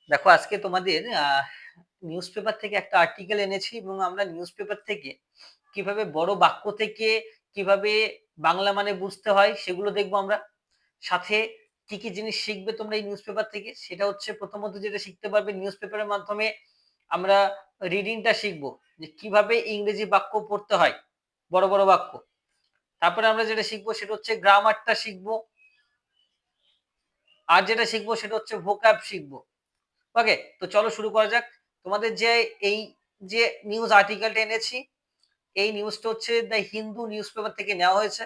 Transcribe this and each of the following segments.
দেখো আজকে তোমাদের নিউজ পেপার থেকে একটা আর্টিকেল এনেছি এবং আমরা নিউজ পেপার থেকে কিভাবে বড় বাক্য থেকে কিভাবে বাংলা মানে বুঝতে হয় সেগুলো দেখবো আমরা। সাথে কি কি জিনিস শিখবে তোমরা এই নিউজ পেপার থেকে, সেটা হচ্ছে প্রথমত যেটা শিখতে পারবে নিউজ পেপারের মাধ্যমে আমরা রিডিংটা শিখবো, যে কিভাবে ইংরেজি বাক্য পড়তে হয়, বড় বড় বাক্য। তারপরে আমরা যেটা শিখবো সেটা হচ্ছে গ্রামারটা শিখবো, আর যেটা শিখবো সেটা হচ্ছে ভোকাব শিখবো। ওকে, তো চলো শুরু করা যাক। তোমাদের যে এই যে নিউজ আর্টিকেলটা এনেছি, এই নিউজটা হচ্ছে দ্য হিন্দু নিউজ পেপার থেকে নেওয়া হয়েছে।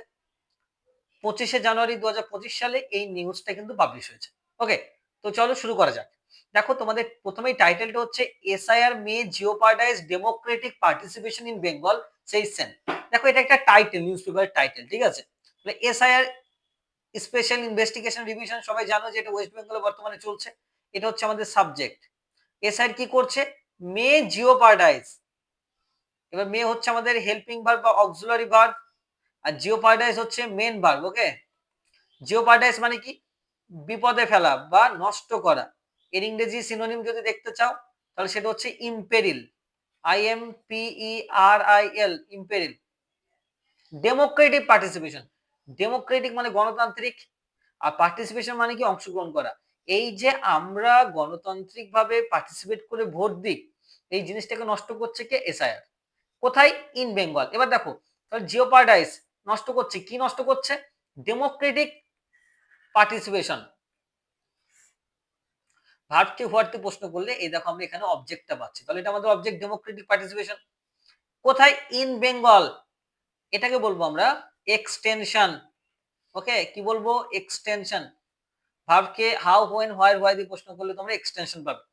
25শে জানুয়ারি 2025 সালে এই নিউজটা কিন্তু পাবলিশ হয়েছে। ওকে, তো চলো শুরু করা যাক। দেখো তোমাদের প্রথমেই টাইটেলটা হচ্ছে SIR may jeopardize democratic participation in Bengal সেইসেন। দেখো এটা একটা টাইটেল, নিউজ পেপারের টাইটেল, ঠিক আছে। এসআইআর স্পেশাল ইনভেস্টিগেশন রিভিশন, সবাই জানো যে এটা ওয়েস্ট বেঙ্গলে বর্তমানে চলছে। এটা হচ্ছে আমাদের সাবজেক্ট। এসআইআর কি করছে? মে জিওপার্ডাইজ। এবার মে হচ্ছে আমাদের হেল্পিং ভার্ব বা অক্সিলারি ভার্ব, আর জিওপার্ডাইজ হচ্ছে মেন ভার্ব। ওকে, জিওপার্ডাইজ মানে কি? বিপদে ফেলা বা নষ্ট করা। এর ইংরেজি সিনোনিম যদি দেখতে চাও তাহলে সেটা হচ্ছে ইম্পেরিল, IMPERIL, ইম্পেরিল। ডেমোক্রেটিক পার্টিসিপেশন, ডেমোক্রেটিক মানে গণতান্ত্রিক, আর পার্টিসিপেশন মানে কি? অংশগ্রহণ করা। এই যে আমরা গণতান্ত্রিক ভাবে পার্টিসিপেট করে ভোট দিই, এই জিনিসটাকে নষ্ট করছে কে? এসআইআর। কোথায়? ইন বেঙ্গল। এবার দেখো তাহলে জিওপার্ডাইজ নষ্ট করছে, কি নষ্ট করছে? Democratic participation. ভার্বকে হোয়াটতে প্রশ্ন করলে এই দেখো আমরা এখানে অবজেক্টটা পাচ্ছি, তাহলে এটা আমাদের অবজেক্ট, ডেমোক্রেটিক পার্টিসিপেশন। কোথায়? In Bengal. এটাকে বলবো আমরা এক্সটেনশন। ওকে, কি বলবো? এক্সটেনশন। ভার্বকে হাউ, হোয়েন, হোয়ার, হোয়াই দিয়ে প্রশ্ন করলে তোমরা এক্সটেনশন পাবে।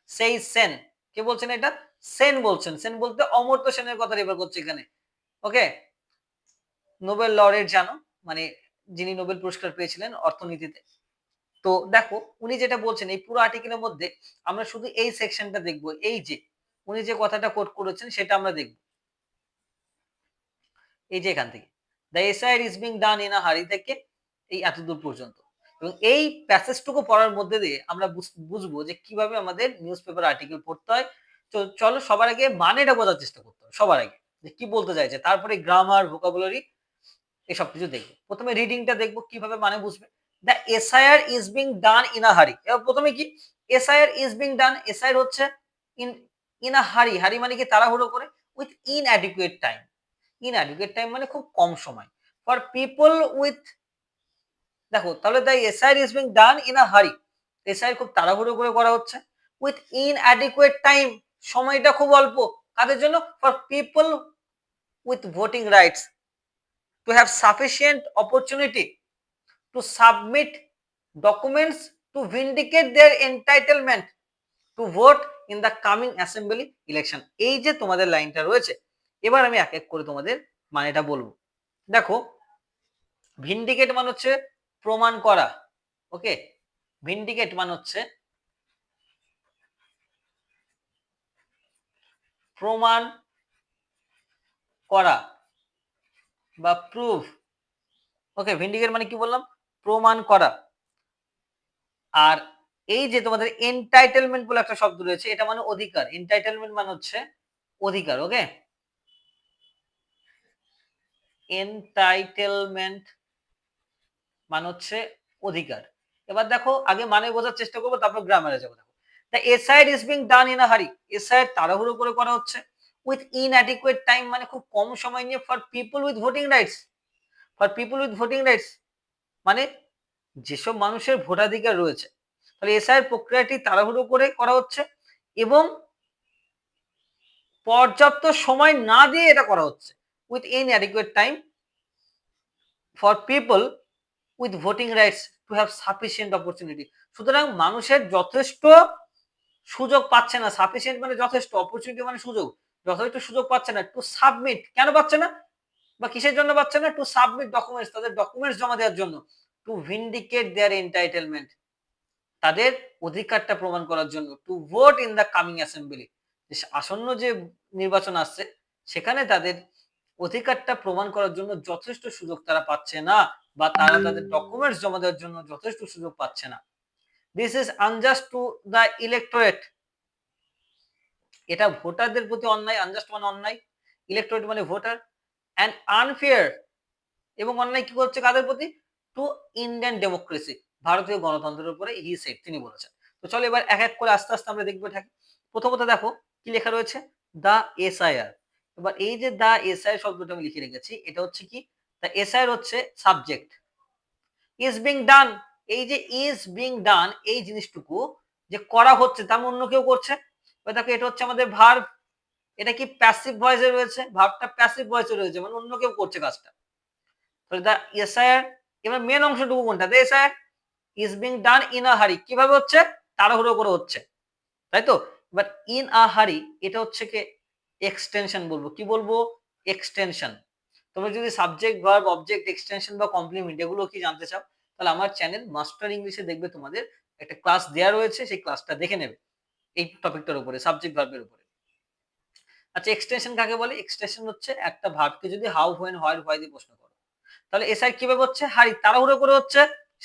সেই সেন, কে বলছেন এটা? সেন বলছেন। সেন বলতে অমর্ত্য সেনের কথা রেফার করছে এখানে। ওকে, নোবেল লরেট জানো, মানে যিনি নোবেল পুরস্কার পেয়েছিলেন অর্থনীতিতে। তো দেখো উনি যেটা বলছেন এই পুরো আর্টিকেলের মধ্যে আমরা শুধু এই সেকশনটা দেখব, এই যে উনি যে কথাটা কোট করেছেন সেটা আমরা দেখব। এই যে এখান থেকে the SIR is being done in a হারি থেকে এই এতদূর পর্যন্ত, এবং এই প্যাসেজটুকু পড়ার মধ্যে দিয়ে আমরা বুঝবো যে কিভাবে আমাদের নিউজ পেপার আর্টিকেল পড়তে হয়। তো চলো সবার আগে মানেটা বোঝার চেষ্টা করতে হবে, সবার আগে যে কি বলতে চাইছে, তারপরে গ্রামার, ভোকাবুলারি এসব কিছু দেখবো। প্রথমে রিডিংটা দেখবো, কিভাবে মানে বুঝবে। The SIR is being done in a হারি। এবার প্রথমে কি? SIR is being done, SIR হচ্ছে ইন ইন আ হারি। হারি মানে কি? তাড়াহুড়ো করে। With inadequate time. Inadequate time মানে খুব কম সময়। ফর পিপল উইথ, দেখো তাহলে the SIR is being done in a হারি, এসআইআর খুব তাড়াহুড়ো করে করা হচ্ছে। উইথ ইনঅ্যাডিকুয়েট টাইম, সময়টা খুব অল্প। কাদের জন্য? For people with voting rights to have sufficient opportunity to submit documents to vindicate their entitlement to vote in the coming assembly election। এই যে তোমাদের লাইনটা রয়েছে, এবার আমি এক এক করে তোমাদের মানেটা বলবো। দেখো ভিন্ডিকেট মানে হচ্ছে প্রমাণ করা। ওকে, ভিন্ডিকেট মানে হচ্ছে প্রমাণ করা বা প্রুফ। ওকে, ভিন্ডিকেট মানে কি বললাম? প্রমাণ করা। আর এই যে তোমাদের এন্টাইটেলমেন্ট বলে একটা শব্দ রয়েছে, এটা মানে অধিকার। এন্টাইটেলমেন্ট মানে হচ্ছে অধিকার। ওকে, এন্টাইটেলমেন্ট মানে হচ্ছে অধিকার। এবার দেখো আগে মানে বোঝার চেষ্টা করবো, তারপর গ্রামারে যাবো। দেখো the SIR is being done in a হারি, এসআইআর তাড়াহুড়ো করে করা হচ্ছে। উইথ ইনঅ্যাডিকুয়েট টাইম মানে খুব কম সময় নিয়ে। For people with voting rights, for people with voting rights মানে যেসব মানুষের ভোটাধিকার রয়েছে। তাহলে এসআইআর প্রক্রিয়াটি তাড়াহুড়ো করে করা হচ্ছে এবং পর্যাপ্ত সময় না দিয়ে এটা করা হচ্ছে। With inadequate time for people with voting rights to have sufficient opportunity. সুতরাং মানুষের যথেষ্ট সুযোগ পাচ্ছে না। সাফিসিয়েন্ট মানে যথেষ্ট, অপরচুনিটি মানে সুযোগ। যথেষ্ট সুযোগ পাচ্ছে না টু সাবমিট। কেন পাচ্ছে না বা কিসের জন্য পাচ্ছে না? টু সাবমিট ডকুমেন্টস, তাদের ডকুমেন্টস জমা দেওয়ার জন্য। টু ভিন্ডিকেট দেয়ার এন্টাইটেলমেন্ট, তাদের অধিকারটা প্রমাণ করার জন্য। To vote in the coming assembly, আসন্ন যে নির্বাচন আসছে সেখানে তাদের অধিকারটা প্রমাণ করার জন্য যথেষ্ট সুযোগ তারা পাচ্ছে না, বা তারা তাদের ডকুমেন্টস জমা দেওয়ার জন্য যথেষ্ট সুযোগ পাচ্ছে না। This is unjust to the electorate, এটা ভোটারদের প্রতি অন্যায়, আনজাস্ট মানে অন্যায়, ইলেক্টোরেট মানে ভোটার, অ্যান্ড আনফেয়ার এবং অন্যায় কি করছে কাদের প্রতি, টু ইন্ডিয়ান ডেমোক্রেসি, ভারতীয় গণতন্ত্রের উপরে হি সেড, তিনি বলেছেন। তো চলো এবার এক এক করে আস্তে আস্তে আমরা দেখবো থাকি। প্রথমত দেখো কি লেখা রয়েছে, দা এসআইআর। এবার এই যে দা এসআইআর শব্দটা আমি লিখে রেখেছি, এটা হচ্ছে কি, দা এসআইআর হচ্ছে সাবজেক্ট, ইজ বিং ডান, এই যে ইজ বিং ডান এই জিনিসটুকু যে করা হচ্ছে তার অন্য কেউ করছে। এবার দেখো এটা হচ্ছে আমাদের ভার্ব, এটা কি প্যাসিভ ভয়েসে রয়েছে, ভার্বটা প্যাসিভ ভয়েসে রয়েছে মানে অন্য কেউ করছে কাজটা। তাহলে দা এসআইআর, এবার মেন অংশটুকু কোনটা, the SIR is being done in a hurry, কিভাবে হচ্ছে, তাড়াহুড়ো করে হচ্ছে, তাই তো। এবার ইন আ হারি এটা হচ্ছে কি এক্সটেনশন বলবো, কি বলবো, এক্সটেনশন। তোমরা যদি সাবজেক্ট ভার্ব অবজেক্ট এক্সটেনশন বা কমপ্লিমেন্ট এগুলো কি জানতে চাও, তাহলে আমার চ্যানেল মাস্টার ইংলিশে দেখবে তোমাদের একটা ক্লাস দেওয়া রয়েছে, সেই ক্লাসটা দেখে নেবে এই টপিকটার উপরে, সাবজেক্ট ভার্বের উপরে। আচ্ছা এক্সটেনশন কাকে বলে, এক্সটেনশন হচ্ছে একটা ভার্বকে যদি হাউ হোয়েন হোয়ার হোয়াই দিয়ে প্রশ্ন করো, তাহলে এসআই কিভাবে হচ্ছে, হারি তাড়াহুড়ো করে হচ্ছে,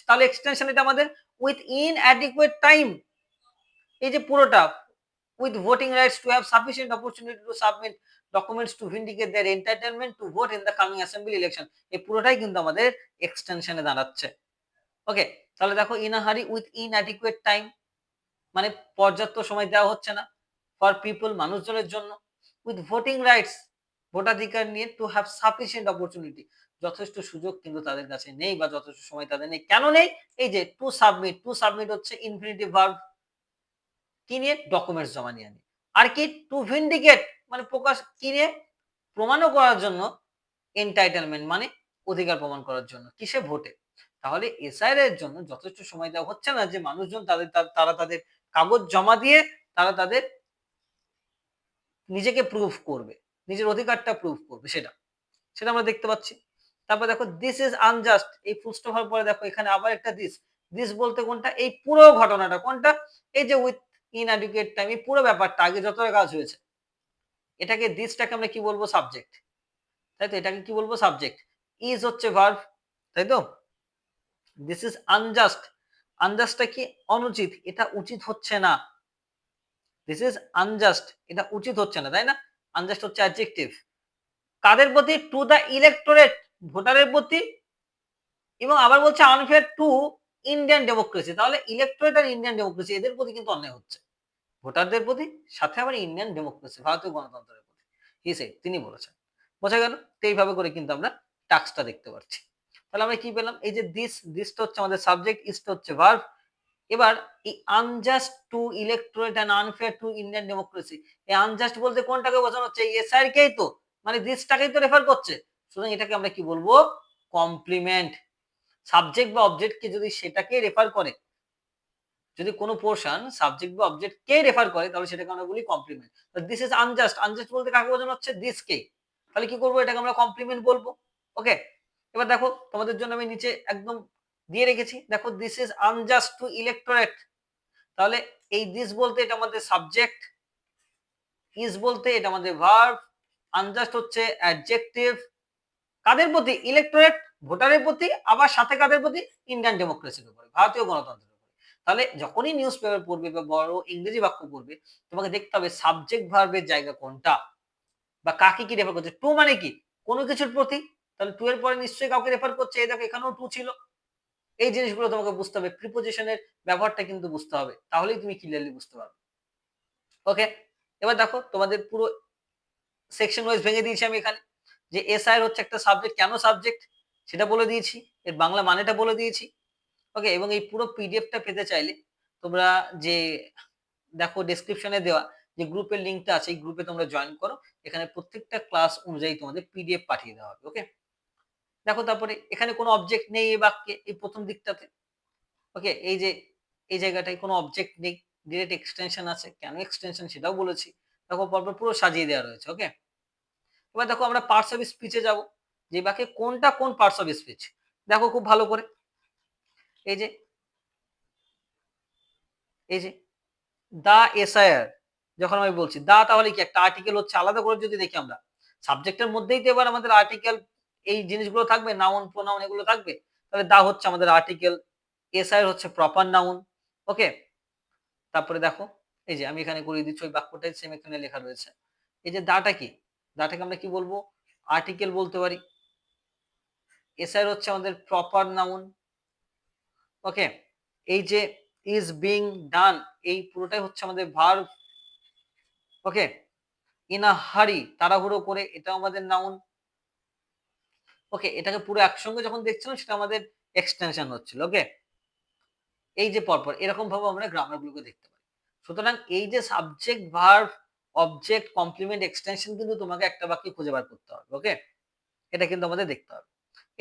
তাহলে এক্সটেনশন এটা আমাদের উইথ ইনঅ্যাডিকুয়েট টাইম, এই যে পুরোটা, with voting rights to have sufficient opportunity to submit documents to vindicate their entitlement to vote in the coming assembly election, এই পুরোটাই কিন্তু আমাদের এক্সটেনশনে দাঁড়াচ্ছে। ওকে, তাহলে দেখো ইন আ হারি উইথ ইনঅ্যাডিকুয়েট টাইম মানে পর্যাপ্ত সময় দেওয়া হচ্ছে না, ফর পিপল মানুষজনের জন্য, উইথ ভোটিং রাইটস ভোটাধিকার নিয়ে, টু হ্যাভ সাফিসিয়েন্ট অপরচুনিটি যথেষ্ট সুযোগ কিন্তু তাদের কাছে নেই বা যথেষ্ট সময় তাদের নেই, কেন নেই, এই যে টু সাবমিট, টু সাবমিট হচ্ছে ইনফিনিটিভ ভার্ব, কি নিয়ে, ডকুমেন্টস জমা নিয়ে আনি, আর কি টু ভিন্ডিকেট মানে প্রকাশ কি নিয়ে, প্রমাণও করার জন্য, এন্টাইটেলমেন্ট মানে অধিকার প্রমাণ করার জন্য, কিসে, ভোটে। তাহলে এসআইআর এর জন্য যথেষ্ট সময় দেওয়া হচ্ছে না যে মানুষজন তারা তাদের কাগজ জমা দিয়ে তারা তাদের নিজেকে প্রুভ করবে, নিজের অধিকারটা প্রুভ করবে, সেটা সেটা আমরা দেখতে পাচ্ছি। তারপর দেখো দিস ইজ আনজাস্ট, এই ফুল স্টপ হওয়ার পরে দেখো এখানে আবার একটা দিস, দিস বলতে কোনটা, এই পুরো ঘটনাটা কোনটা, এই যে উইথ ইনঅ্যাডিকুয়েট টাইম, এই পুরো ব্যাপারটা আগে যত কাজ হয়েছে, এটাকে দিসটাকে আমরা কি বলবো, সাবজেক্ট, তাই তো, এটাকে কি বলবো, সাবজেক্ট, ইজ হচ্ছে ভার্ব, তাই তো। দিস ইজ আনজাস্ট, আনজাস্টটা কি, অনুচিত, এটা উচিত হচ্ছে না, দিস ইজ আনজাস্ট, এটা উচিত হচ্ছে না, তাই না, আনজাস্ট হচ্ছে অ্যাডজেক্টিভ, কাদের প্রতি, টু দা ইলেক্টোরেট ভোটারের প্রতি, এবং আবার বলছে আনফেয়ার টু ইন্ডিয়ান ডেমোক্রেসি, তাহলে ইলেকটোরেট আর ইন্ডিয়ান ডেমোক্রেসি এদের প্রতি কিন্তু অন্যায় হচ্ছে, ভোটারদের প্রতি, সাথে আবার ইন্ডিয়ান ডেমোক্রেসি ভারতীয় গণতন্ত্রের প্রতি, তিনি বলেছেন। বোঝা গেল, তো এইভাবে করে কিন্তু আমরা টাস্কটা দেখতে পাচ্ছি। তাহলে আমরা কি পেলাম, এই যে দিসটা হচ্ছে আমাদের সাবজেক্ট, ইসটা হচ্ছে ভার্ব। এবার এই unjust to electorate and unfair to Indian democracy, এই আনজাস্ট বলতে কোনটাকে বোঝানো হচ্ছে, এসআর কেই তো, মানে দিসটাকেই তো রেফার করছে, সুতরাং এটাকে আমরা কি বলবো, কমপ্লিমেন্ট। সাবজেক্ট বা অবজেক্ট কে যদি সেটাকে রেফার করে, যদি কোনো পোরশন সাবজেক্ট বা অবজেক্ট কে রেফার করে তাহলে সেটাকে আমরা বলি complement. This is unjust, unjust বলতে কাকে বোঝানো হচ্ছে, দিস কে, তাহলে কি করবো, এটাকে আমরা কমপ্লিমেন্ট বলবো। ওকে, এবার দেখো তোমাদের জন্য আমি নিচে একদম দিয়ে রেখেছি, দেখো this is unjust to electorate, তাহলে এই দিস বলতে এটা আমাদের সাবজেক্ট, ইজ বলতে এটা আমাদের ভার্ব, আনজাস্ট হচ্ছে অ্যাডজেক্টিভ, কাদের প্রতি, ইলেকটোরেট ভোটারের প্রতি, আবার সাথে কাদের প্রতি, ইন্ডিয়ান ডেমোক্রেসির উপরে, ভারতীয় গণতন্ত্রের উপরে। তাহলে যখনই নিউজ পেপার পড়বে বা বড় ইংরেজি বাক্য পড়বে, তোমাকে দেখতে হবে সাবজেক্ট ভার্বের জায়গা কোনটা বা কাকে কি রেফার করছে, টু মানে কি, কোনো কিছুর প্রতি, তাহলে টু এর পরে নিশ্চয়ই কাউকে রেফার করছে, এই দেখো এখানেও টু ছিল, এই জিনিসগুলো তোমাকে বুঝতে হবে, প্রিপোজিশনের ব্যবহারটা কিন্তু বুঝতে হবে, তাহলেই তুমি ক্লিয়ারলি বুঝতে পারবে। ওকে, এবার দেখো তোমাদের পুরো সেকশন ওয়াইজ ভেঙে দিয়েছি আমি এখানে, যে এসআইআর হচ্ছে একটা সাবজেক্ট, কেন সাবজেক্ট সেটা বলে দিয়েছি, এর বাংলা মানেটা বলে দিয়েছি। ওকে, এবং এই পুরো পিডিএফটা পেতে চাইলে তোমরা যে দেখো ডেসক্রিপশনে দেওয়া যে গ্রুপের লিঙ্কটা আছে, এই গ্রুপে তোমরা জয়েন করো, এখানে প্রত্যেকটা ক্লাস অনুযায়ী তোমাদের পিডিএফ পাঠিয়ে দেওয়া হবে। ওকে, দেখো তারপরে এখানে কোনো অবজেক্ট নেই এই বাক্যে, এই প্রথম দিকটাতে। ওকে, এই যে এই জায়গাটায় কোনো অবজেক্ট নেই, ডিরেক্ট এক্সটেনশন আছে, কেন এক্সটেনশন সেটাও বলেছি, দেখো পরপর পুরো সাজিয়ে দেওয়া রয়েছে। ওকে, এবার দেখো আমরা পার্টস অফ স্পিচে যাব, যে বাক্যে কোনটা কোন পার্টস অফ স্পিচ, দেখো খুব ভালো করে, এই যে এই যে দা এসআইআর, যখন আমি বলছি দা, তাহলে কি একটা আর্টিকেল হচ্ছে, আলাদা করে যদি দেখি আমরা সাবজেক্টের মধ্যেই তো এবার আমাদের আর্টিকেল এই জিনিসগুলো থাকবে, নাউন প্রোনাউন এগুলো থাকবে, তাহলে দা হচ্ছে আমাদের আর্টিকেল, এসআইআর হচ্ছে প্রপার নাউন, ওকে? তারপরে দেখো এই যে আমি এখানে করিয়ে দিচ্ছি ওই বাক্যটাই সেম এখানে লেখা রয়েছে। এই যে দাটা কি? দাটাকে আমরা কি বলবো? আর্টিকেল বলতে পারি। এসআর হচ্ছে আমাদের প্রপার নাউন। ওকে? এই যে ইস বিং ডান এই পুরোটাই হচ্ছে আমাদের ভার্ব। ওকে? ইন আ হারি তাড়াহুড়ো করে এটাও আমাদের নাউন। ওকে? এটাকে পুরো একসঙ্গে যখন দেখছিলাম সেটা আমাদের এক্সটেনশন হচ্ছিল। ওকে? এই যে পরপর এরকম ভাবে আমরা গ্রামার গুলোকে দেখতে পারি। সুতরাং এই যে subject, verb, object, complement, extension কিন্তু তোমাকে একটা বাক্যে খুঁজে বার করতে হবে। ওকে? এটা কিন্তু আমাদের দেখতে হবে।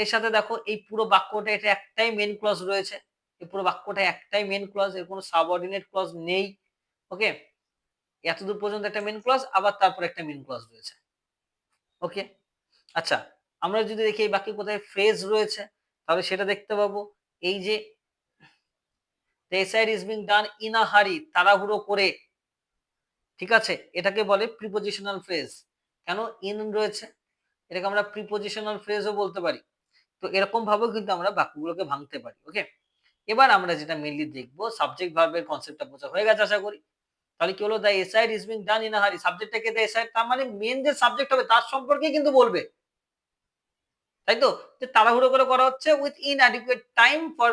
এর সাথে দেখো এই পুরো বাক্যটা এটা একটাই মেইন ক্লজ রয়েছে। এই পুরো বাক্যটা একটাই মেইন ক্লজ, এর কোনো সাবঅর্ডিনেট ক্লজ নেই। ওকে? এতদূর পর্যন্ত একটা মেইন ক্লজ আবার তারপর একটা মেইন ক্লজ রয়েছে। ওকে? আচ্ছা, আমরা যদি দেখি এই বাক্যে কোথায় ফ্রেজ রয়েছে তাহলে সেটা দেখতে পাবো। এই যে the essay is being done in a hurry তাড়াহুড়ো করে। ঠিক আছে? এটাকে বলে প্রিপোজিশনাল ফ্রেজ। কেন ইন রয়েছে? এটাকে আমরা প্রিপোজিশনাল ফ্রেজও বলতে পারি। তো এরকম ভাবেও কিন্তু আমরা বাক্যগুলোকে ভাঙতে পারি। ওকে? এবার আমরা যেটা মেইনলি দেখব সাবজেক্ট ভার্বের কনসেপ্টটা বোঝা হয়ে গেছে আশা করি। তাহলে কি হলো? The a side is being done in a হারি। সাবজেক্টটাকে দ্য এসাইড তার মানে মেইন যে সাবজেক্ট হবে তার সম্পর্কেই কিন্তু বলবে। তাই তো? যে তাড়াহুড়ো করে করা হচ্ছে উইথ ইনঅ্যাডিকুয়েট টাইম ফর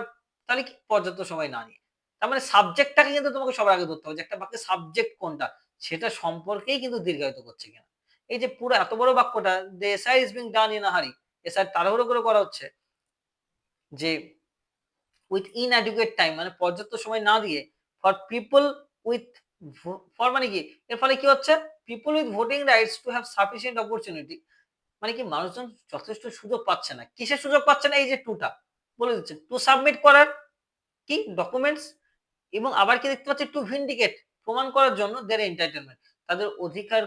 তাহলে কি পর্যাপ্ত সময় না নিয়ে। তার মানে সাবজেক্টটাকে কিন্তু তোমাকে সবার আগে ধরতে হবে যে একটা বাক্যের সাবজেক্ট কোনটা সেটা সম্পর্কেই কিন্তু দীর্ঘায়িত করছে কিনা। এই যে পুরো এত বড় বাক্যটা the SIR is being done in a hurry. এসাইড তাড়াহুড়ো করে করা হচ্ছে যে উইথ ইনঅ্যাডিকুয়েট টাইম মানে পর্যাপ্ত সময় না দিয়ে ফর পিপল উইথ ফর মানে কি? এর ফলে কি হচ্ছে? People with voting rights to have sufficient opportunity মানে কি মানুষজন যথেষ্ট সুযোগ পাচ্ছে না। কিসের সুযোগ পাচ্ছে না? এই যে টু টা বলে দিচ্ছে। টু সাবমিট করার কি ডকুমেন্টস এবং আবার কি দেখতে পাচ্ছি টু ভিন্ডিকেট প্রমাণ করার জন্য দেয়ার এন্টাইটেলমেন্ট তাদের অধিকার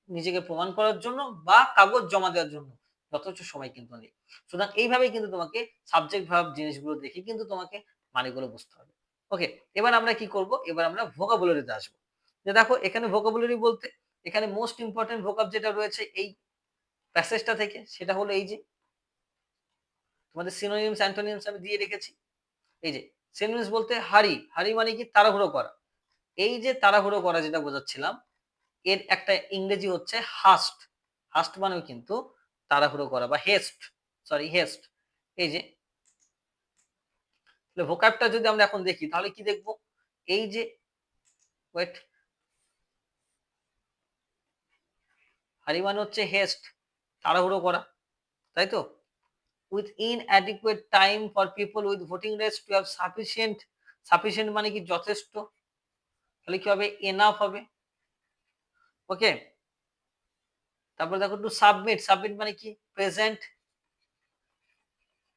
নিজেকে প্রমাণ করার জন্য বা কাগজ জমা দেওয়ার জন্য যথেষ্ট সময় কিন্তু নেই। সুতরাং এইভাবেই কিন্তু তোমাকে সাবজেক্ট ভার্ব জিনিসগুলো দেখে কিন্তু তোমাকে মানেগুলো বুঝতে হবে। ওকে, এবার আমরা কি করব? এবার আমরা ভোকাবুলারিতে আসবো। যে দেখো এখানে ভোকাবুলারি বলতে এখানে মোস্ট ইম্পোর্টেন্ট ভোকাব যেটা রয়েছে এই প্যাসেজটা থেকে সেটা হলো এই যে তোমাদের সিনোনিমস অ্যান্টোনিমস আমি দিয়ে রেখেছি। এই যে সিনোনিমস বলতে হারি, হারি মানে কি? তাড়াহুড়ো করা। এই যে তাড়াহুড়ো করা যেটা বোঝাচ্ছিলাম এর একটা ইংরেজি হচ্ছে হাস্ট। হাস্ট মানেও কিন্তু তাড়াহুড়ো করা বা হেস্ট, সরি হেস্ট। এই যে ভোকাবটা যদি আমরা এখন দেখি তাহলে কি দেখব? এই যে ওয়েট হারি মানে হচ্ছে হেস্ট, তাড়াহুড়ো করা, তাই তো? with inadequate time for people with voting rights to have sufficient, sufficient মানে কি? যথেষ্ট। তাহলে কি হবে? এনাফ হবে। ওকে? তারপরে দেখো টু সাবমিট, সাবমিট মানে কি? প্রেজেন্ট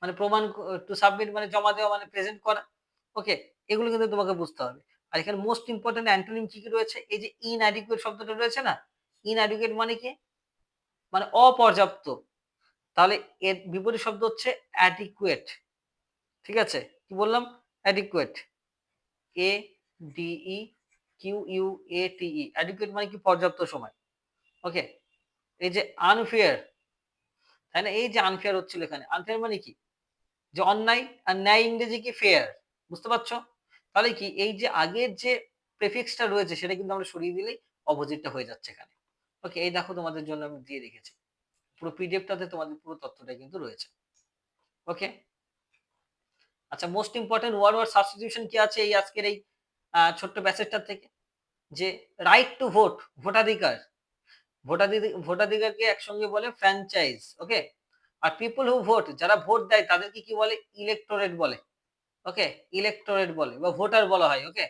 মানে প্রমাণ টু সাবমিট মানে জমা দেওয়া মানে প্রেজেন্ট করা। ওকে? এগুলো কিন্তু তোমাকে বুঝতে হবে। আর এখানে মোস্ট ইম্পোর্টেন্ট অ্যান্টোনিম কি, কি রয়েছে? এই যে inadequate শব্দটা রয়েছে না? inadequate মানে কি? মানে অপর্যাপ্ত। তাহলে এর বিপরীত শব্দ হচ্ছে adequate। ঠিক আছে? কি বললাম? adequate। A D E Q U A T E adequate মানে কি? পর্যাপ্ত সময়। ওকে? এই যে আনফেয়ার, তাই না? এই যে আনফেয়ার হচ্ছিল এখানে। আনফেয়ার মানে কি? যে অন্যায় আর ন্যায় ইংরেজি কি? ফেয়ার। বুঝতে পারছো? তাহলে কি এই যে আগের যে প্রেফিক্সটা রয়েছে সেটা কিন্তু আমরা সরিয়ে দিলেই অপোজিটটা হয়ে যাচ্ছে এখানে। ওকে? এই দেখো তোমাদের জন্য আমি দিয়ে রেখেছি। পুরো পিডিএফটাতে তোমাদের পুরো তথ্যটা কিন্তু রয়েছে। ওকে? আচ্ছা মোস্ট ইম্পোর্টেন্ট ওয়ার্ড সাবস্টিটিউশন কি আছে এই আজকের এই ছোট্ট প্যাসেজটা থেকে? যে রাইট টু ভোট, ভোটাধিকার। ভোটাধিকারকে একসঙ্গে বলে ফ্র্যাঞ্চাইজ। ওকে? আর পিপল হু ভোট যারা ভোট দেয় তাদেরকে কি বলে? ইলেক্টোরেট বলে। ওকে? ইলেক্টোরেট বলে বা ভোটার বলা হয়। ওকে?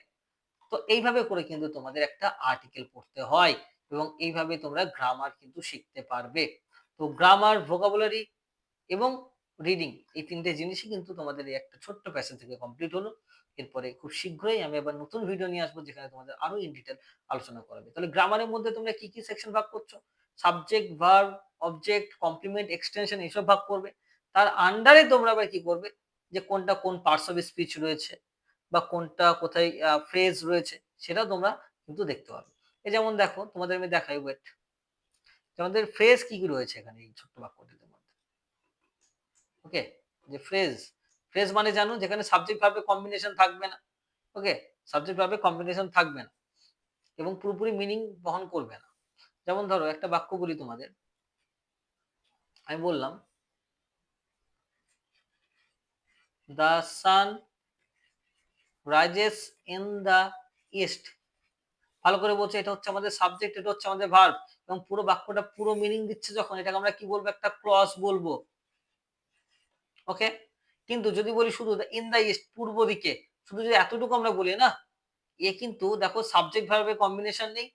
তো এইভাবে করে কিন্তু তোমাদের একটা আর্টিকেল পড়তে হয় এবং এইভাবে তোমরা গ্রামার কিন্তু শিখতে পারবে। তো গ্রামার, ভোকাবুলারি এবং রিডিং এই ৩ টে জিনিসই কিন্তু তোমাদের এই একটা ছোট্ট প্যাসেজ থেকে কমপ্লিট হলো। এরপরে খুব শীঘ্রই আমি আবার নতুন ভিডিও নিয়ে আসবো যেখানে তোমাদের আরো ইন ডিটেইল আলোচনা করা হবে। তাহলে গ্রামারের মধ্যে তোমরা কি, কি সেকশন ভাগ করছো? Subject, verb, object, complement, extension এসব ভাগ করবে। তার আন্ডারে তোমরা আবার কি করবে? যে কোনটা কোন পার্টস অফ স্পিচ রয়েছে বা কোনটা কোথায় ফ্রেজ রয়েছে সেটাও তোমরা কিন্তু দেখতে পাবে। এই যেমন দেখো তোমাদের আমি দেখাই ওয়েট। তোমাদের ফ্রেজ কি, কি রয়েছে এখানে এই ছোট্ট বাক্যটিতে? ওকে? যে ফ্রেজ, ফ্রেজ মানে জানো যেখানে সাবজেক্ট ভার্বের কম্বিনেশন থাকবে না। ওকে, সাবজেক্ট ভার্বের কম্বিনেশন থাকবে না এবং পুরোপুরি মিনিং বহন করবে না। যেমন ধরো একটা বাক্য বলি তোমাদের, আমি বললাম the sun rises in the east. ভালো করে বলছে, এটা হচ্ছে আমাদের সাবজেক্ট, এটা হচ্ছে আমাদের ভার্ব, এবং পুরো বাক্যটা পুরো মিনিং দিচ্ছে যখন, এটাকে আমরা কি বলবো, একটা ক্লজ বলবো। ওকে, কিন্তু যদি বলি শুধু ইন দ্য ইস্ট, পূর্ব দিকে, শুধু যদি এতটুকু আমরা বলি না, এ কিন্তু দেখো সাবজেক্ট ভার্বের কম্বিনেশন নেই,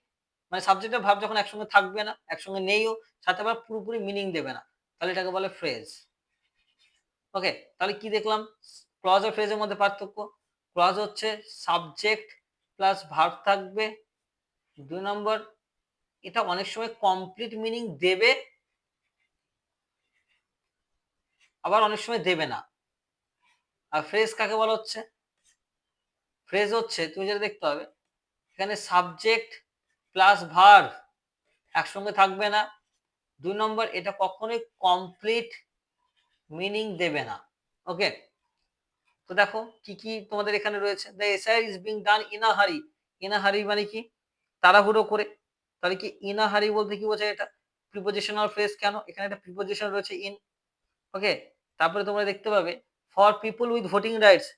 মানে সাবজেক্ট আর ভার্ব যখন একসঙ্গে থাকবে না, একসঙ্গে নেইও, সাথে আবার পুরোপুরি মিনিং দেবে না, তাহলে এটাকে বলে ফ্রেজ। ওকে, তাহলে কি দেখলাম ক্লজ আর ফ্রেজের মধ্যে পার্থক্য? ক্লজ হচ্ছে সাবজেক্ট প্লাস ভার্ব থাকবে। 2 নম্বর, এটা অনেক সময় কমপ্লিট মিনিং দেবে, আবার অনেক সময় দেবে না। আর ফ্রেজ কাকে বলা হচ্ছে? ফ্রেজ হচ্ছে, তুমি যেটা দেখতে হবে এখানে সাবজেক্ট প্লাস ভার্ব একসঙ্গে থাকবে না। 2 নম্বর, এটা কখনোই কমপ্লিট মিনিং দেবে না। ওকে, তো দেখো কি কি তোমাদের এখানে রয়েছে। The SIR is being done in a hurry. In a হারি মানে কি? তাড়াহুড়ো করে। তাহলে কি ইন আ হারি বলতে কি বোঝায়? এটা প্রিপোজিশনাল ফ্রেজ। কেন? এখানে একটা প্রিপোজিশন রয়েছে ইন। ওকে, তারপরে তোমরা দেখতে পাবে for people with voting rights.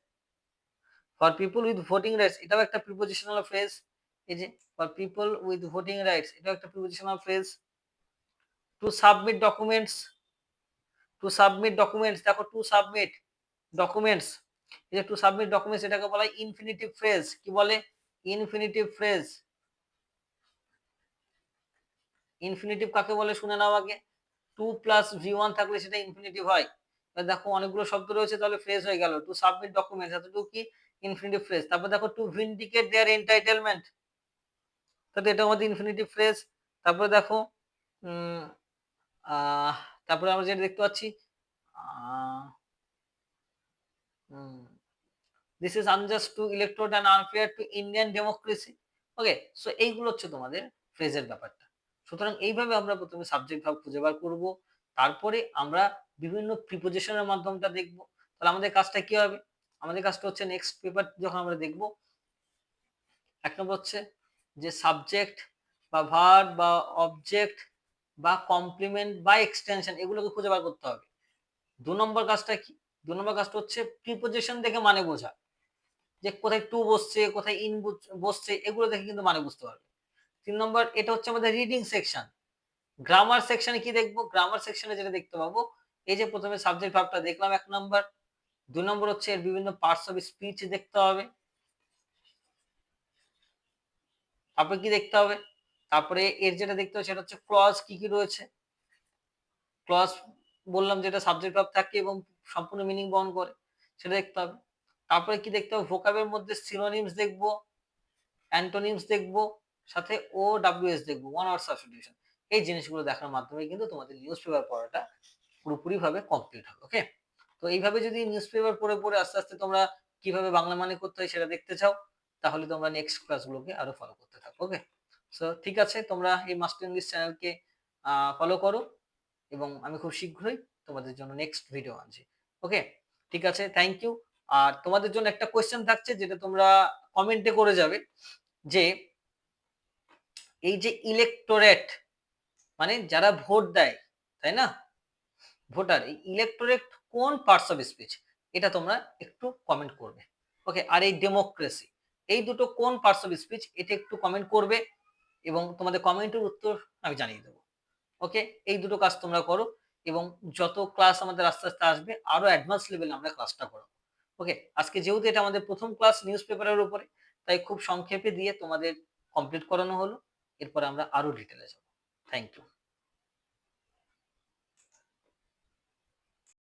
For people with voting rights এটাও একটা প্রিপোজিশনাল ফ্রেজ। এই যে for people with voting rights এটাও একটা prepositional phrase. To submit documents. To submit documents, দেখো টু সাবমিট ডকুমেন্টস, এই যে টু সাবমিট ডকুমেন্টস এটাকে বলা হয় ইনফিনিটিভ ফ্রেজ। কি বলে? Infinitive phrase. ইনফিনিটিভ কাকে বলে শুনে নাও আগে। টু প্লাস ভি1 থাকলে সেটা ইনফিনিটিভ হয়। দেখো অনেকগুলো শব্দ রয়েছে, তাহলে ফ্রেজ হয়ে গেল টু সাবমিট ডকুমেন্টস, এতটুকু কি ইনফিনিটিভ ফ্রেজ। তারপর দেখো টু ভিন্ডিকেট দেয়ার এন্টাইটেলমেন্ট, তাহলে এটা আমাদের ইনফিনিটিভ ফ্রেজ। তারপরে দেখো উম আহ তারপরে আমরা যেটা দেখতে পাচ্ছি this is unjust to electorate and unfair to Indian democracy. Okay, so এইগুলো হচ্ছে তোমাদের ফ্রেজের ব্যাপারটা। সুতরাং এইভাবে আমরা প্রথমে সাবজেক্ট ভার্ব খুঁজে বার করব, তারপরে আমরা বিভিন্ন প্রিপোজিশনের মাধ্যমটা দেখব। তাহলে আমাদের কাজটা কি হবে? আমাদের কাজটা হচ্ছে নেক্সট পেপার যখন আমরা দেখব, এক নম্বর হচ্ছে যে সাবজেক্ট বা ভার্ব বা অবজেক্ট বা কমপ্লিমেন্ট বা এক্সটেনশন এগুলোকে খুঁজে বার করতে হবে। 2 নম্বর কাজটা কি? 2 নম্বর কাজটা হচ্ছে প্রিপোজিশন দেখে মানে বোঝা, যে কোথায় টু বসছে, কোথায় ইন বসছে, এগুলো দেখে কিন্তু মানে বুঝতে পারবে। 3 নম্বর, এটা হচ্ছে আমাদের রিডিং সেকশন। গ্রামার সেকশনে কি দেখবো? গ্রামার সেকশনে যেটা দেখতে পাবো, এই যে প্রথমে সাবজেক্ট ভার্বটা দেখলাম 1 নম্বর। 2 নম্বর হচ্ছে এর বিভিন্ন পার্টস অফ স্পিচ দেখতে হবে। তারপরে কি দেখতে হবে? তারপরে এর যেটা দেখতে হবে সেটা হচ্ছে ক্লজ কি কি রয়েছে। ক্লজ বললাম যেটা সাবজেক্ট ভার্ব থাকে এবং সম্পূর্ণ মিনিং বহন করে, সেটা দেখতে হবে। তারপরে কি দেখতে হবে? ভোকাবের মধ্যে সিনোনিমস দেখবো, অ্যান্টোনিমস দেখবো, সাথে OWS দেখবো, ওয়ান ওয়ার্ড সাবস্টিটিউশন। এই জিনিসগুলো দেখার মাধ্যমে কিন্তু তোমাদের নিউজ পেপার পড়াটা পুরোপুরি ভাবে কমপ্লিট হবে। ওকে, তো এইভাবে যদি নিউজ পেপার পড়ে পড়ে আস্তে আস্তে তোমরা কিভাবে বাংলা মানে করতে হয় সেটা দেখতে চাও, তাহলে তোমরা নেক্সট ক্লাসগুলোকে আরো ফলো করতে থাকো। ওকে, সো ঠিক আছে, তোমরা এই মাস্টার ইংলিশ চ্যানেলকে ফলো করো এবং আমি খুব শীঘ্রই তোমাদের জন্য নেক্সট ভিডিও আনছি। ওকে, ঠিক আছে, থ্যাংক ইউ। আর তোমাদের জন্য একটা কোয়েশ্চেন থাকছে যেটা তোমরা কমেন্টে করে যাবে, যে এই যে ইলেকটোরেট মানে যারা ভোট দেয়, তাই না, ভোটার, এই ইলেকটোরেট কোন পার্টস অফ স্পিচ, এটা তোমরা একটু কমেন্ট করবে। ওকে, আর এই ডেমোক্রেসি, এই দুটো কোন পার্টস অফ স্পিচ, এটা একটু কমেন্ট করবে এবং তোমাদের কমেন্টের উত্তর আমি জানিয়ে দেবো। ওকে, এই দুটো কাজ তোমরা করো এবং যত ক্লাস আমাদের আস্তে আস্তে আসবে আরো অ্যাডভান্স লেভেলে আমরা ক্লাসটা করো। ওকে, আজকে যেহেতু এটা আমাদের প্রথম ক্লাস নিউজ পেপারের উপরে, তাই খুব সংক্ষেপে দিয়ে তোমাদের কমপ্লিট করানো হলো। এরপরে আমরা আরো ডিটেলে যাবো। Thank you.